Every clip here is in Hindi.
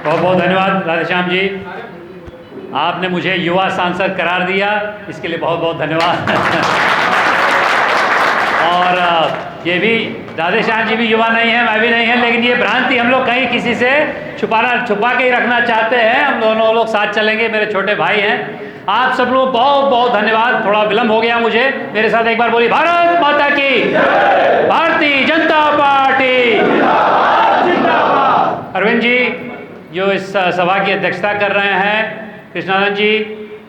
बहुत बहुत धन्यवाद राधेश्याम जी, आपने मुझे युवा सांसद करार दिया, इसके लिए बहुत बहुत धन्यवाद। और ये भी राधेश्याम जी भी युवा नहीं है, मैं भी नहीं है, लेकिन ये भ्रांति हम लोग कहीं किसी से छुपा के ही रखना चाहते हैं। हम दोनों लोग साथ चलेंगे, मेरे छोटे भाई हैं। आप सब लोग बहुत बहुत धन्यवाद। थोड़ा विलम्ब हो गया मुझे, मेरे साथ एक बार बोलिए भारत माता की, भारतीय जनता पार्टी। अरविंद जी जो इस सभा की अध्यक्षता कर रहे हैं, कृष्णानंद जी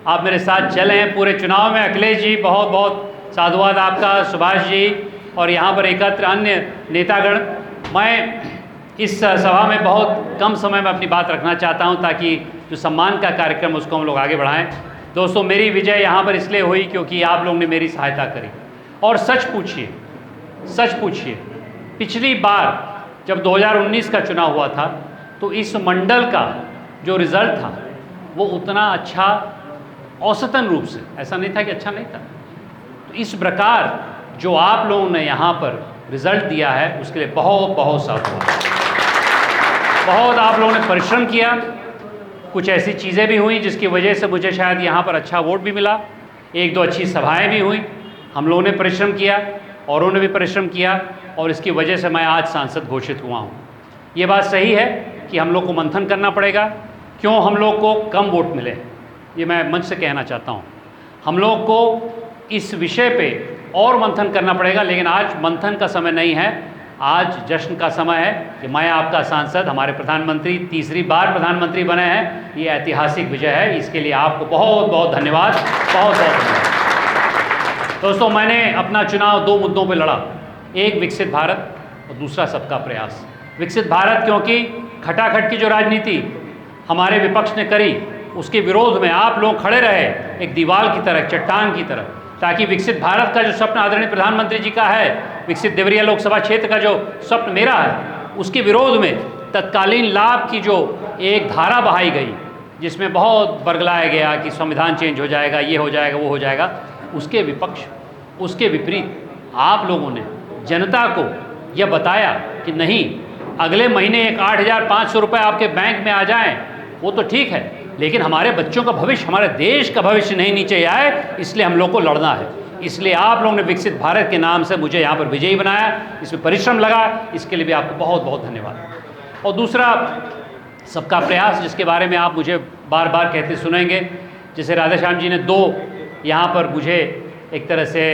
आप मेरे साथ चले हैं पूरे चुनाव में, अखिलेश जी बहुत बहुत साधुवाद आपका, सुभाष जी और यहाँ पर एकत्र अन्य नेतागण। मैं इस सभा में बहुत कम समय में अपनी बात रखना चाहता हूँ ताकि जो सम्मान का कार्यक्रम उसको हम लोग आगे बढ़ाएं। दोस्तों, मेरी विजय यहाँ पर इसलिए हुई क्योंकि आप लोगों ने मेरी सहायता करी। और सच पूछिए, पिछली बार जब 2019 का चुनाव हुआ था तो इस मंडल का जो रिज़ल्ट था वो उतना अच्छा औसतन रूप से, ऐसा नहीं था कि अच्छा नहीं था, तो इस प्रकार जो आप लोगों ने यहाँ पर रिज़ल्ट दिया है उसके लिए बहुत बहुत साधुवाद। बहुत आप लोगों ने परिश्रम किया, कुछ ऐसी चीज़ें भी हुई जिसकी वजह से मुझे शायद यहाँ पर अच्छा वोट भी मिला, एक दो अच्छी सभाएं भी हुई। हम लोगों ने परिश्रम किया, औरों ने भी परिश्रम किया और इसकी वजह से मैं आज सांसद घोषित हुआ हूँ। ये बात सही है कि हम लोग को मंथन करना पड़ेगा, क्यों हम लोग को कम वोट मिले, ये मैं मंच से कहना चाहता हूँ। हम लोग को इस विषय पे और मंथन करना पड़ेगा, लेकिन आज मंथन का समय नहीं है, आज जश्न का समय है कि मैं आपका सांसद, हमारे प्रधानमंत्री तीसरी बार प्रधानमंत्री बने हैं। ये ऐतिहासिक विजय है, इसके लिए आपको बहुत बहुत धन्यवाद, बहुत बहुत धन्यवाद। दोस्तों, मैंने अपना चुनाव दो मुद्दों पर लड़ा, एक विकसित भारत और दूसरा सबका प्रयास। विकसित भारत क्योंकि खटाखट की जो राजनीति हमारे विपक्ष ने करी उसके विरोध में आप लोग खड़े रहे एक दीवार की तरह, चट्टान की तरह, ताकि विकसित भारत का जो स्वप्न आदरणीय प्रधानमंत्री जी का है, विकसित देवरिया लोकसभा क्षेत्र का जो स्वप्न मेरा है, उसके विरोध में तत्कालीन लाभ की जो एक धारा बहाई गई जिसमें बहुत बरगलाया गया कि संविधान चेंज हो जाएगा, ये हो जाएगा, वो हो जाएगा, उसके विपक्ष, उसके विपरीत आप लोगों ने जनता को यह बताया कि नहीं, अगले महीने एक 8,500 रुपये आपके बैंक में आ जाएं, वो तो ठीक है, लेकिन हमारे बच्चों का भविष्य, हमारे देश का भविष्य नहीं नीचे आए, इसलिए हम लोग को लड़ना है। इसलिए आप लोगों ने विकसित भारत के नाम से मुझे यहाँ पर विजयी बनाया, इसमें परिश्रम लगा, इसके लिए भी आपको बहुत बहुत धन्यवाद। और दूसरा सबका प्रयास, जिसके बारे में आप मुझे बार बार कहते सुनेंगे, जैसे राधेश्याम जी ने दो यहाँ पर मुझे एक तरह से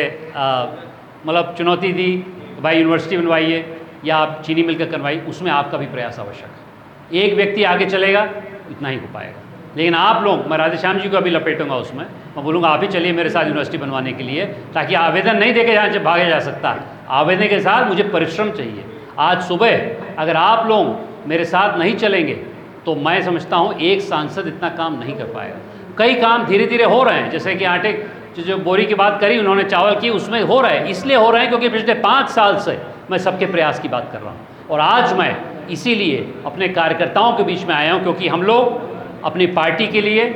मतलब चुनौती दी, भाई यूनिवर्सिटी बनवाइए या आप चीनी मिल कर करवाइए, उसमें आपका भी प्रयास आवश्यक है। एक व्यक्ति आगे चलेगा इतना ही हो पाएगा, लेकिन आप लोग, मैं राधेश्याम जी को अभी लपेटूंगा उसमें, मैं बोलूँगा आप ही चलिए मेरे साथ यूनिवर्सिटी बनवाने के लिए, ताकि आवेदन नहीं देके जहाँ से भागे जा सकता है, आवेदन के साथ मुझे परिश्रम चाहिए। आज सुबह अगर आप लोग मेरे साथ नहीं चलेंगे तो मैं समझता हूँ एक सांसद इतना काम नहीं कर पाएगा। कई काम धीरे धीरे हो रहे हैं, जैसे कि आटे जो बोरी की बात करी उन्होंने, चावल की, उसमें हो रहा है, इसलिए हो रहे हैं क्योंकि पिछले 5 साल से मैं सबके प्रयास की बात कर रहा हूँ। और आज मैं इसीलिए अपने कार्यकर्ताओं के बीच में आया हूँ, क्योंकि हम लोग अपनी पार्टी के लिए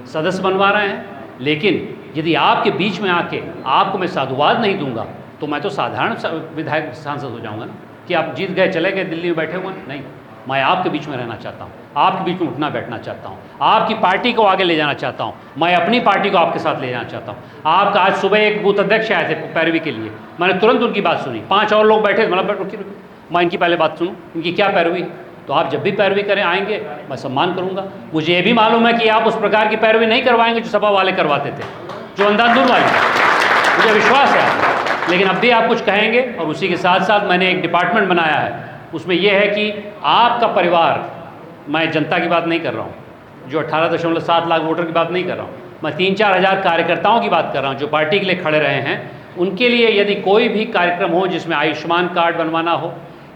सदस्य बनवा रहे हैं, लेकिन यदि आपके बीच में आके आपको मैं साधुवाद नहीं दूंगा तो मैं तो साधारण विधायक सांसद हो जाऊँगा ना, कि आप जीत गए चले गए दिल्ली में बैठे हुए, नहीं, मैं आपके बीच में रहना चाहता हूँ, आपके बीच में उठना बैठना चाहता हूँ, आपकी पार्टी को आगे ले जाना चाहता हूँ, मैं अपनी पार्टी को आपके साथ ले जाना चाहता हूँ। आपका आज सुबह एक बूथ अध्यक्ष आए थे पैरवी के लिए, मैंने तुरंत उनकी बात सुनी, 5 और लोग बैठे, मतलब रुकी मैं इनकी पहले बात सुनूँ, इनकी क्या पैरवी, तो आप जब भी पैरवी करें आएंगे मैं सम्मान करूँगा। मुझे ये भी मालूम है कि आप उस प्रकार की पैरवी नहीं करवाएंगे जो सपा वाले करवाते थे, जो अंधाधुन वाली, मुझे विश्वास है आप, लेकिन अब भी आप कुछ कहेंगे। और उसी के साथ साथ मैंने एक डिपार्टमेंट बनाया है, उसमें यह है कि आपका परिवार, मैं जनता की बात नहीं कर रहा हूँ, जो 18.7 लाख वोटर की बात नहीं कर रहा हूँ, मैं 3-4 हज़ार कार्यकर्ताओं की बात कर रहा हूँ जो पार्टी के लिए खड़े रहे हैं। उनके लिए यदि कोई भी कार्यक्रम हो जिसमें आयुष्मान कार्ड बनवाना हो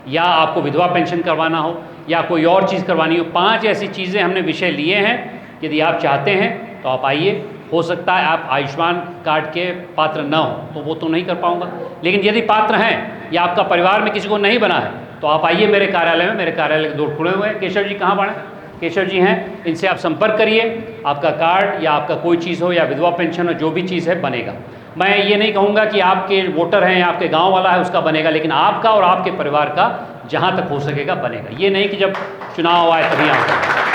या आपको विधवा पेंशन करवाना हो या कोई और चीज़ करवानी हो, 5 ऐसी चीज़ें हमने विषय लिए हैं। यदि आप चाहते हैं तो आप आइए, हो सकता है आप आयुष्मान कार्ड के पात्र न हो तो वो तो नहीं कर पाऊँगा, लेकिन यदि पात्र हैं या आपका परिवार में किसी को नहीं बना है तो आप आइए मेरे कार्यालय में, मेरे कार्यालय के दौर खुले हुए हैं। केशव जी कहाँ पड़े, केशव जी हैं, इनसे आप संपर्क करिए, आपका कार्ड या आपका कोई चीज़ हो या विधवा पेंशन हो, जो भी चीज़ है बनेगा। मैं ये नहीं कहूँगा कि आपके वोटर हैं या आपके गांव वाला है उसका बनेगा, लेकिन आपका और आपके परिवार का जहाँ तक हो सकेगा बनेगा। ये नहीं कि जब चुनाव आए तभी आऊँगा।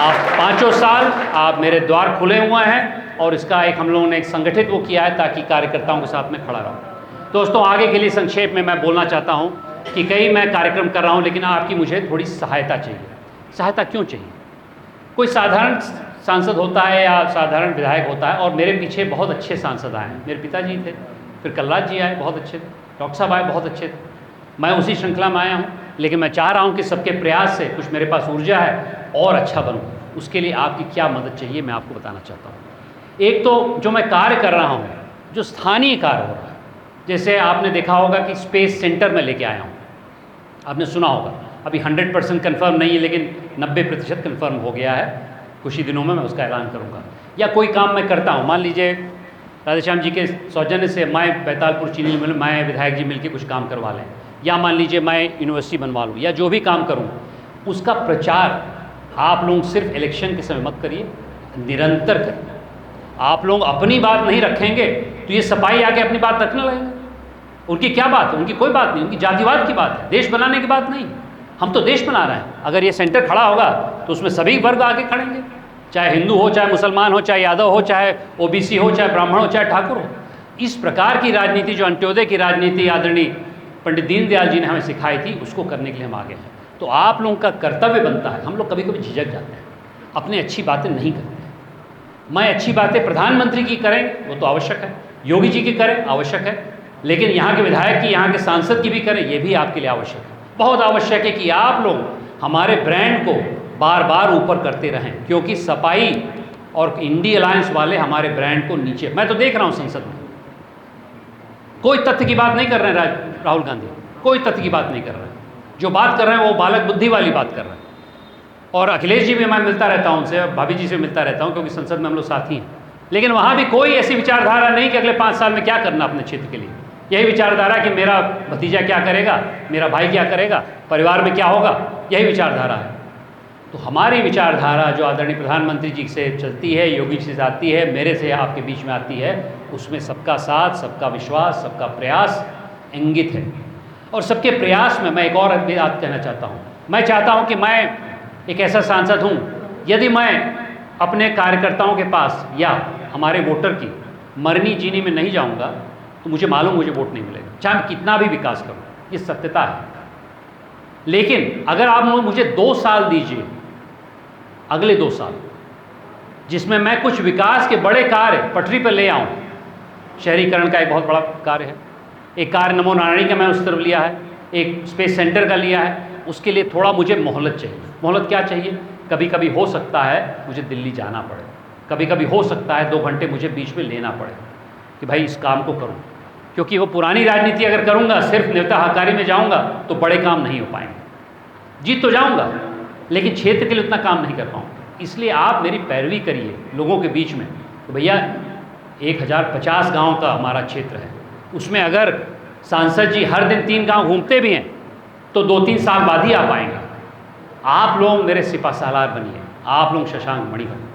आप 5 साल आप मेरे द्वार खुले हुए हैं और इसका एक हम लोगों ने एक संगठित वो किया है ताकि कार्यकर्ताओं के साथ में खड़ा रहूँ। दोस्तों, आगे के लिए संक्षेप में मैं बोलना चाहता हूँ कि कई मैं कार्यक्रम कर रहा हूँ, लेकिन आपकी मुझे थोड़ी सहायता चाहिए। सहायता क्यों चाहिए? कोई साधारण सांसद होता है या साधारण विधायक होता है, और मेरे पीछे बहुत अच्छे सांसद आए हैं। मेरे पिताजी थे, फिर कल्लाद जी आए, बहुत अच्छे थे, डॉक्टर साहब आए, बहुत अच्छे थे, मैं उसी श्रृंखला में आया हूँ। लेकिन मैं चाह रहा हूँ कि सबके प्रयास से कुछ मेरे पास ऊर्जा है और अच्छा बनूँ। उसके लिए आपकी क्या मदद चाहिए, मैं आपको बताना चाहता हूँ। एक तो जो मैं कार्य कर रहा हूँ, जो स्थानीय कार्य हो रहा है, जैसे आपने देखा होगा कि स्पेस सेंटर में लेके आया हूँ, आपने सुना होगा। अभी 100% कन्फर्म नहीं है, लेकिन 90% कन्फर्म हो गया है। कुछ ही दिनों में मैं उसका ऐलान करूँगा। या कोई काम मैं करता हूँ, मान लीजिए राधेश्याम जी के सौजन्य से मैं बैतालपुर चीनी मिल, मैं विधायक जी मिलकर कुछ काम करवा लें, या मान लीजिए मैं यूनिवर्सिटी बनवा लूँ, या जो भी काम करूँ, उसका प्रचार आप लोग सिर्फ इलेक्शन के समय मत करिए, निरंतर करिए। आप लोग अपनी बात नहीं रखेंगे तो ये सपाई आके अपनी बात रखने लगेंगे। उनकी क्या बात है? उनकी कोई बात नहीं, उनकी जातिवाद की बात है, देश बनाने की बात नहीं। हम तो देश बना रहे हैं। अगर ये सेंटर खड़ा होगा तो उसमें सभी वर्ग आके खड़ेंगे, चाहे हिंदू हो, चाहे मुसलमान हो, चाहे यादव हो, चाहे ओबीसी हो, चाहे ब्राह्मण हो, चाहे ठाकुर हो। इस प्रकार की राजनीति, जो अंत्योदय की राजनीति आदरणीय पंडित दीनदयाल जी ने हमें सिखाई थी, उसको करने के लिए हम आगे हैं। तो आप लोगों का कर्तव्य बनता है। हम लोग कभी कभी झिझक जाते हैं, अपने अच्छी बातें नहीं करते। मैं अच्छी बातें प्रधानमंत्री की करें वो तो आवश्यक है, योगी जी की करें आवश्यक है, लेकिन यहाँ के विधायक की, यहाँ के सांसद की भी करें, ये भी आपके लिए आवश्यक है। बहुत आवश्यक है कि आप लोग हमारे ब्रांड को बार बार ऊपर करते रहें, क्योंकि सपाई और इंडी अलायंस वाले हमारे ब्रांड को नीचे, मैं तो देख रहा हूँ संसद में कोई तथ्य की बात नहीं कर रहे हैं। राहुल गांधी कोई तथ्य की बात नहीं कर रहे हैं। जो बात कर रहे हैं वो बालक बुद्धि वाली बात कर रहे हैं। और अखिलेश जी भी मैं मिलता रहता हूँ उनसे, भाभी जी से मिलता रहता हूँ, क्योंकि संसद में हम लोग साथी हैं। लेकिन वहाँ भी कोई ऐसी विचारधारा नहीं कि अगले 5 साल में क्या करना अपने क्षेत्र के लिए। यही विचारधारा कि मेरा भतीजा क्या करेगा, मेरा भाई क्या करेगा, परिवार में क्या होगा, यही विचारधारा है। तो हमारी विचारधारा जो आदरणीय प्रधानमंत्री जी से चलती है, योगी जी से आती है, मेरे से आपके बीच में आती है, उसमें सबका साथ, सबका विश्वास, सबका प्रयास इंगित है। और सबके प्रयास में मैं एक और बात कहना चाहता हूँ। मैं चाहता हूँ कि मैं एक ऐसा सांसद हूँ, यदि मैं अपने कार्यकर्ताओं के पास या हमारे वोटर की मरनी जीनी में नहीं जाऊँगा तो मुझे मालूम मुझे वोट नहीं मिलेगा, चाहे मैं कितना भी विकास करूँ। ये सत्यता है। लेकिन अगर आप मुझे 2 साल दीजिए, अगले 2 साल, जिसमें मैं कुछ विकास के बड़े कार्य पटरी पर ले आऊँ। शहरीकरण का एक बहुत बड़ा कार्य है, एक कार्य नमो नारायणी का मैं उस तरफ लिया है, एक स्पेस सेंटर का लिया है। उसके लिए थोड़ा मुझे मोहलत चाहिए। मोहलत क्या चाहिए? कभी कभी हो सकता है मुझे दिल्ली जाना पड़े, कभी कभी हो सकता है 2 घंटे मुझे बीच में लेना पड़े कि भाई इस काम को करूं, क्योंकि वो पुरानी राजनीति अगर करूंगा, सिर्फ नेता हकारी में जाऊंगा तो बड़े काम नहीं हो पाएंगे। जीत तो जाऊंगा लेकिन क्षेत्र के लिए उतना काम नहीं कर पाऊंगा। इसलिए आप मेरी पैरवी करिए लोगों के बीच में। तो भैया 1050 गाँव का हमारा क्षेत्र है, उसमें अगर सांसद जी हर दिन 3 गाँव घूमते भी हैं तो 2-3 साल बाद ही आ पाएंगे। आप लोग मेरे सिपासालार बनिए, आप लोग शशांक मणि बनिए,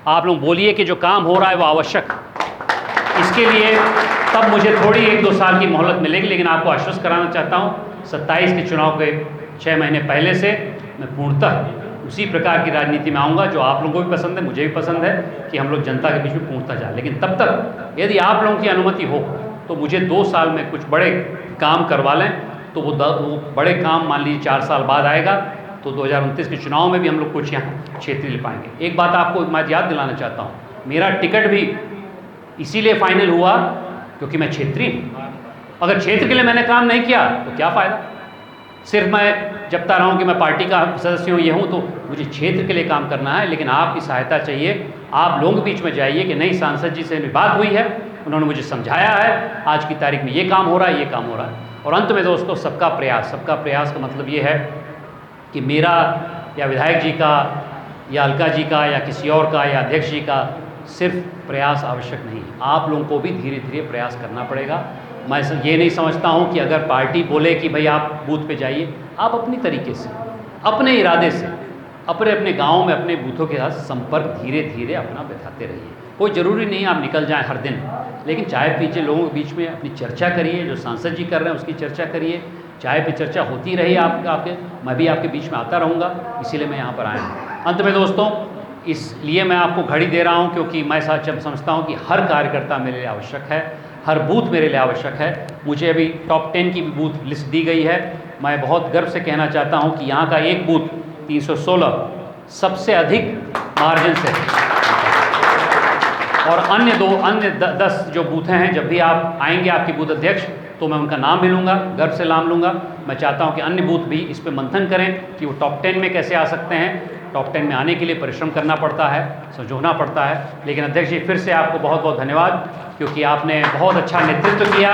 आप लोग बोलिए कि जो काम हो रहा है वो आवश्यक है। इसके लिए तब मुझे थोड़ी 1-2 साल की मोहलत मिलेगी। लेकिन आपको आश्वस्त कराना चाहता हूँ 27 के चुनाव के 6 महीने पहले से मैं पूर्णतः उसी प्रकार की राजनीति में आऊँगा जो आप लोगों को भी पसंद है, मुझे भी पसंद है, कि हम लोग जनता के बीच में पहुँचता जाए। लेकिन तब तक यदि आप लोगों की अनुमति हो तो मुझे 2 साल में कुछ बड़े काम करवा लें, तो वो बड़े काम मान लीजिए 4 साल बाद आएगा, तो 2029 के चुनाव में भी हम लोग कुछ यहाँ क्षेत्रीय ले पाएंगे। एक बात आपको मैं याद दिलाना चाहता हूँ, मेरा टिकट भी इसीलिए फाइनल हुआ क्योंकि मैं क्षेत्रीय हूँ। अगर क्षेत्र के लिए मैंने काम नहीं किया तो क्या फ़ायदा। सिर्फ मैं जबता रहा हूँ कि मैं पार्टी का सदस्य हूँ, ये हूँ, तो मुझे क्षेत्र के लिए काम करना है। लेकिन आपकी सहायता चाहिए। आप लोगों के बीच में जाइए कि नहीं, सांसद जी से मेरी बात हुई है, उन्होंने मुझे समझाया है, आज की तारीख में ये काम हो रहा है, ये काम हो रहा है। और अंत में दोस्तों, सबका प्रयास का मतलब ये है कि मेरा या विधायक जी का या अलका जी का या किसी और का या अध्यक्ष जी का सिर्फ प्रयास आवश्यक नहीं है। आप लोगों को भी धीरे धीरे प्रयास करना पड़ेगा। मैं ये नहीं समझता हूँ कि अगर पार्टी बोले कि भाई आप बूथ पे जाइए, आप अपनी तरीके से, अपने इरादे से, अपने अपने गाँव में अपने बूथों के साथ संपर्क धीरे धीरे अपना बिठाते रहिए। कोई ज़रूरी नहीं आप निकल जाएं हर दिन, लेकिन चाय पीजिए, लोगों के बीच में अपनी चर्चा करिए। जो सांसद जी कर रहे हैं उसकी चर्चा करिए, चाय पे चर्चा होती रही आपके, मैं भी आपके बीच में आता रहूँगा, इसीलिए मैं यहाँ पर आया हूँ। अंत में दोस्तों, इसलिए मैं आपको घड़ी दे रहा हूँ क्योंकि मैं समझता हूँ कि हर कार्यकर्ता मेरे लिए आवश्यक है, हर बूथ मेरे लिए आवश्यक है। मुझे अभी टॉप 10 की भी बूथ लिस्ट दी गई है। मैं बहुत गर्व से कहना चाहता हूँ कि यहाँ का एक बूथ 316 सबसे अधिक मार्जिन से, और अन्य 10 जो बूथें हैं, जब भी आप आएंगे आपके बूथ अध्यक्ष, तो मैं उनका नाम भी लूँगा, गर्व से नाम लूँगा। मैं चाहता हूँ कि अन्य बूथ भी इस पर मंथन करें कि वो टॉप 10 में कैसे आ सकते हैं। टॉप 10 में आने के लिए परिश्रम करना पड़ता है, संजोना पड़ता है। लेकिन अध्यक्ष जी, फिर से आपको बहुत बहुत धन्यवाद, क्योंकि आपने बहुत अच्छा नेतृत्व किया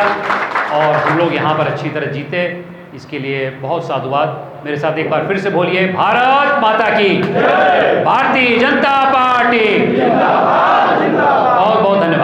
और हम लोग यहाँ पर अच्छी तरह जीते, इसके लिए बहुत साधुवाद। मेरे साथ एक बार फिर से बोलिए, भारत माता की, भारतीय जनता पार्टी। बहुत बहुत धन्यवाद।